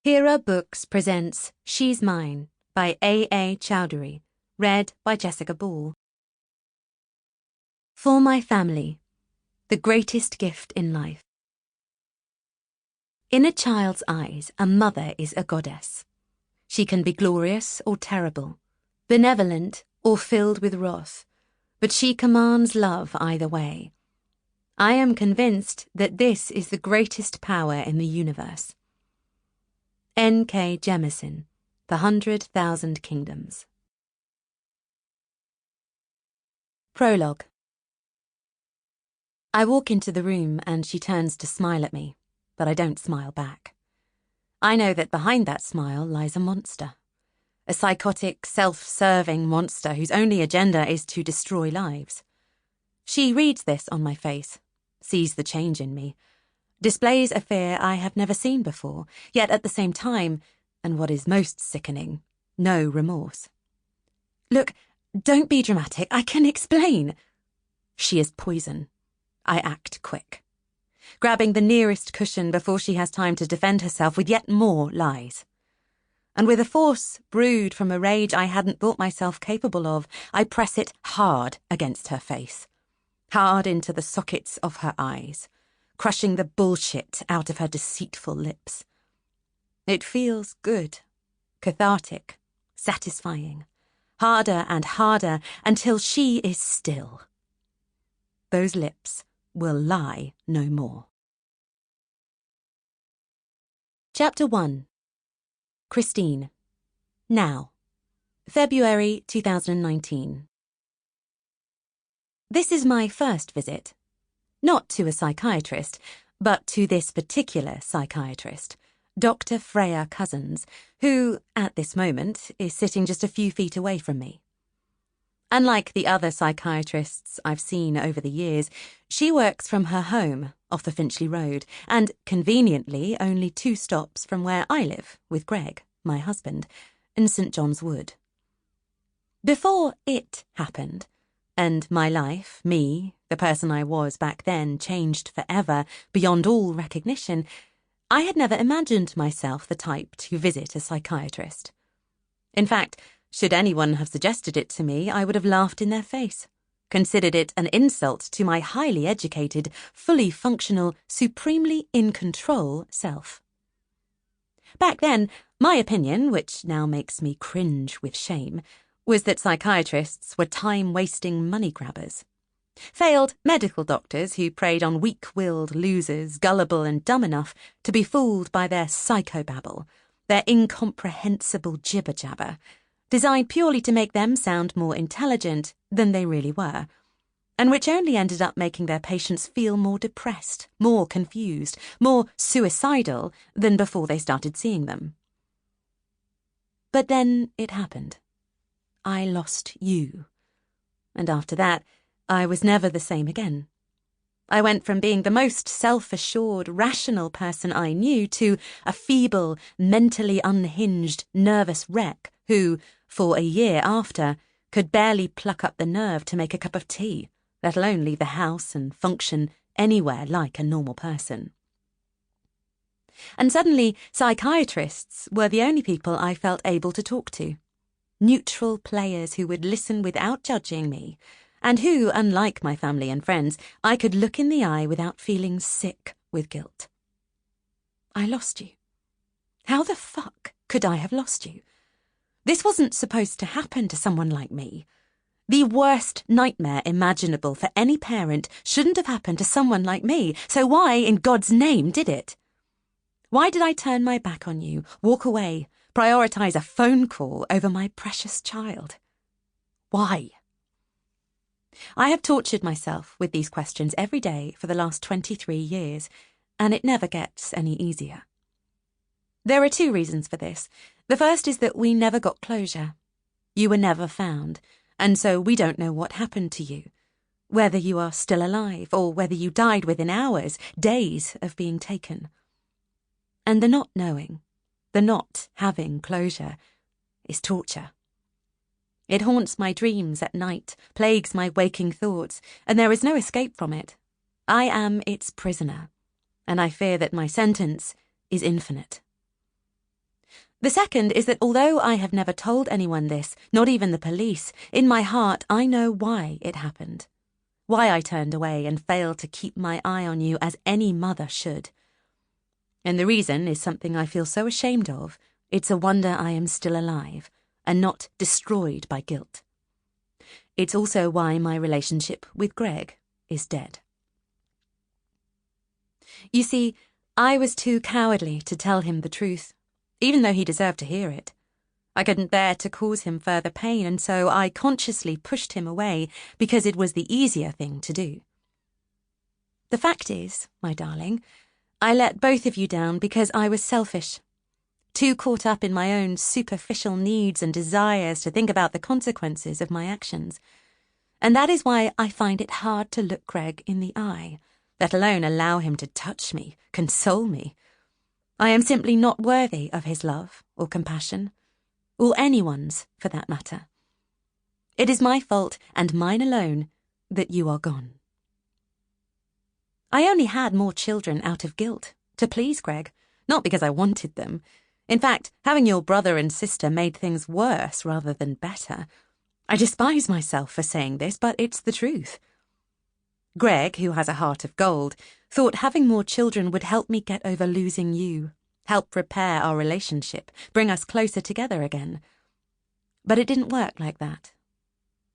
Hera Books presents She's Mine by A. Chaudhuri, read by Jessica Ball. For my family, the greatest gift in life. In a child's eyes, a mother is a goddess. She can be glorious or terrible, benevolent or filled with wrath, but she commands love either way. I am convinced that this is the greatest power in the universe. N.K. Jemisin, The 100,000 Kingdoms. Prologue. I walk into the room and she turns to smile at me, but I don't smile back. I know that behind that smile lies a monster. A psychotic, self-serving monster whose only agenda is to destroy lives. She reads this on my face, sees the change in me, displays a fear I have never seen before, yet at the same time, and what is most sickening, no remorse. Look, don't be dramatic, I can explain. She is poison. I act quick, grabbing the nearest cushion before she has time to defend herself with yet more lies. And with a force brewed from a rage I hadn't thought myself capable of, I press it hard against her face, hard into the sockets of her eyes, crushing the bullshit out of her deceitful lips. It feels good, cathartic, satisfying, harder and harder until she is still. Those lips will lie no more. Chapter 1. Christine. Now. February 2019. This is my first visit. Not to a psychiatrist, but to this particular psychiatrist, Dr. Freya Cousins, who, at this moment, is sitting just a few feet away from me. Unlike the other psychiatrists I've seen over the years, she works from her home off the Finchley Road, and conveniently only 2 stops from where I live with Greg, my husband, in St. John's Wood. Before it happened, and my life, me, the person I was back then, changed forever, beyond all recognition, I had never imagined myself the type to visit a psychiatrist. In fact, should anyone have suggested it to me, I would have laughed in their face, considered it an insult to my highly educated, fully functional, supremely in control self. Back then, my opinion, which now makes me cringe with shame, was that psychiatrists were time-wasting money-grabbers. Failed medical doctors who preyed on weak-willed losers, gullible and dumb enough to be fooled by their psychobabble, their incomprehensible jibber-jabber, designed purely to make them sound more intelligent than they really were, and which only ended up making their patients feel more depressed, more confused, more suicidal than before they started seeing them. But then it happened. I lost you. And after that, I was never the same again. I went from being the most self-assured, rational person I knew to a feeble, mentally unhinged, nervous wreck who, for a year after, could barely pluck up the nerve to make a cup of tea, let alone leave the house and function anywhere like a normal person. And suddenly, psychiatrists were the only people I felt able to talk to. Neutral players who would listen without judging me, and who, unlike my family and friends, I could look in the eye without feeling sick with guilt. I lost you. How the fuck could I have lost you? This wasn't supposed to happen to someone like me. The worst nightmare imaginable for any parent shouldn't have happened to someone like me, so why, in God's name, did it? Why did I turn my back on you, walk away, prioritize a phone call over my precious child? Why? I have tortured myself with these questions every day for the last 23 years, and it never gets any easier. There are 2 reasons for this. The first is that we never got closure. You were never found, and so we don't know what happened to you, whether you are still alive or whether you died within hours, days of being taken. And the not knowing, the not having closure, is torture. It haunts my dreams at night, plagues my waking thoughts, and there is no escape from it. I am its prisoner, and I fear that my sentence is infinite. The second is that although I have never told anyone this, not even the police, in my heart I know why it happened. Why I turned away and failed to keep my eye on you as any mother should. And the reason is something I feel so ashamed of. It's a wonder I am still alive and not destroyed by guilt. It's also why my relationship with Greg is dead. You see, I was too cowardly to tell him the truth, even though he deserved to hear it. I couldn't bear to cause him further pain, and so I consciously pushed him away because it was the easier thing to do. The fact is, my darling, I let both of you down because I was selfish, too caught up in my own superficial needs and desires to think about the consequences of my actions. And that is why I find it hard to look Greg in the eye, let alone allow him to touch me, console me. I am simply not worthy of his love or compassion, or anyone's for that matter. It is my fault, and mine alone, that you are gone. I only had more children out of guilt, to please Greg, not because I wanted them. In fact, having your brother and sister made things worse rather than better. I despise myself for saying this, but it's the truth. Greg, who has a heart of gold, thought having more children would help me get over losing you, help repair our relationship, bring us closer together again. But it didn't work like that.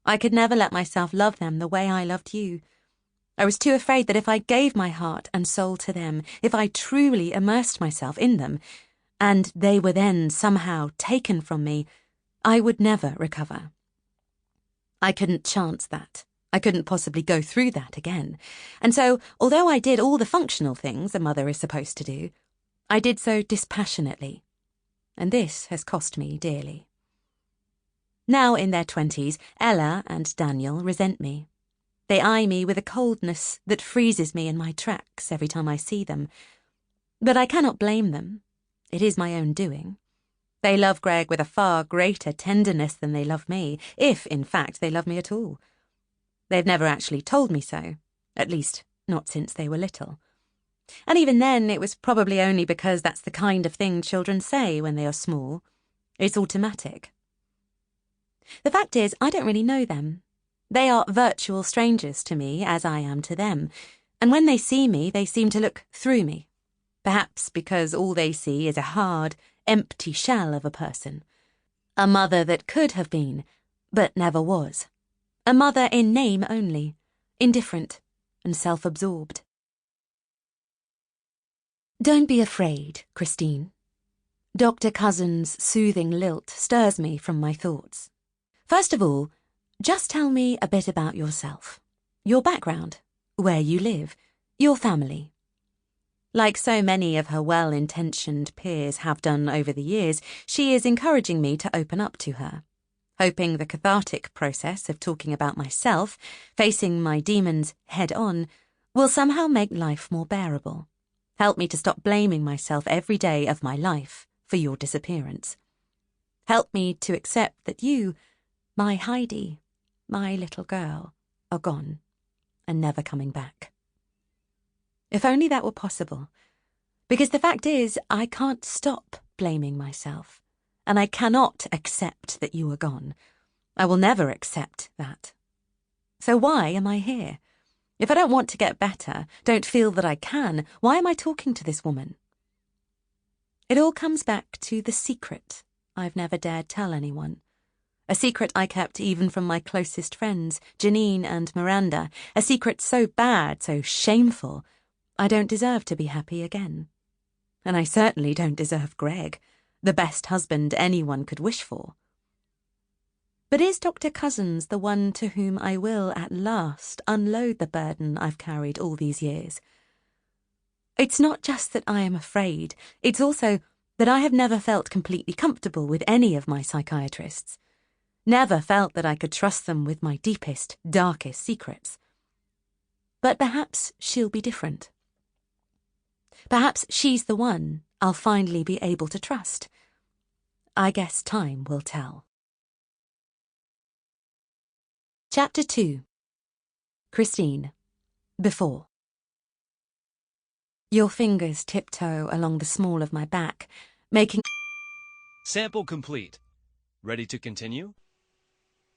I could never let myself love them the way I loved you. I was too afraid that if I gave my heart and soul to them, if I truly immersed myself in them, and they were then somehow taken from me, I would never recover. I couldn't chance that. I couldn't possibly go through that again. And so, although I did all the functional things a mother is supposed to do, I did so dispassionately. And this has cost me dearly. Now in their 20s, Ella and Daniel resent me. They eye me with a coldness that freezes me in my tracks every time I see them. But I cannot blame them. It is my own doing. They love Greg with a far greater tenderness than they love me, if, in fact, they love me at all. They've never actually told me so, at least not since they were little. And even then, it was probably only because that's the kind of thing children say when they are small. It's automatic. The fact is, I don't really know them. They are virtual strangers to me, as I am to them, and when they see me, they seem to look through me. Perhaps because all they see is a hard, empty shell of a person. A mother that could have been, but never was. A mother in name only, indifferent and self-absorbed. Don't be afraid, Christine. Dr. Cousin's soothing lilt stirs me from my thoughts. First of all, just tell me a bit about yourself, your background, where you live, your family. Like so many of her well-intentioned peers have done over the years, she is encouraging me to open up to her, hoping the cathartic process of talking about myself, facing my demons head-on, will somehow make life more bearable, help me to stop blaming myself every day of my life for your disappearance. Help me to accept that you, my Heidi, my little girl, are gone and never coming back. If only that were possible. Because the fact is, I can't stop blaming myself, and I cannot accept that you are gone. I will never accept that. So why am I here? If I don't want to get better, don't feel that I can, why am I talking to this woman? It all comes back to the secret I've never dared tell anyone. A secret I kept even from my closest friends, Janine and Miranda. A secret so bad, so shameful, I don't deserve to be happy again. And I certainly don't deserve Greg, the best husband anyone could wish for. But is Dr. Cousins the one to whom I will at last unload the burden I've carried all these years? It's not just that I am afraid, it's also that I have never felt completely comfortable with any of my psychiatrists. Never felt that I could trust them with my deepest, darkest secrets. But perhaps she'll be different. Perhaps she's the one I'll finally be able to trust. I guess time will tell. Chapter 2. Christine. Before. Your fingers tiptoe along the small of my back, making Sample complete. Ready to continue?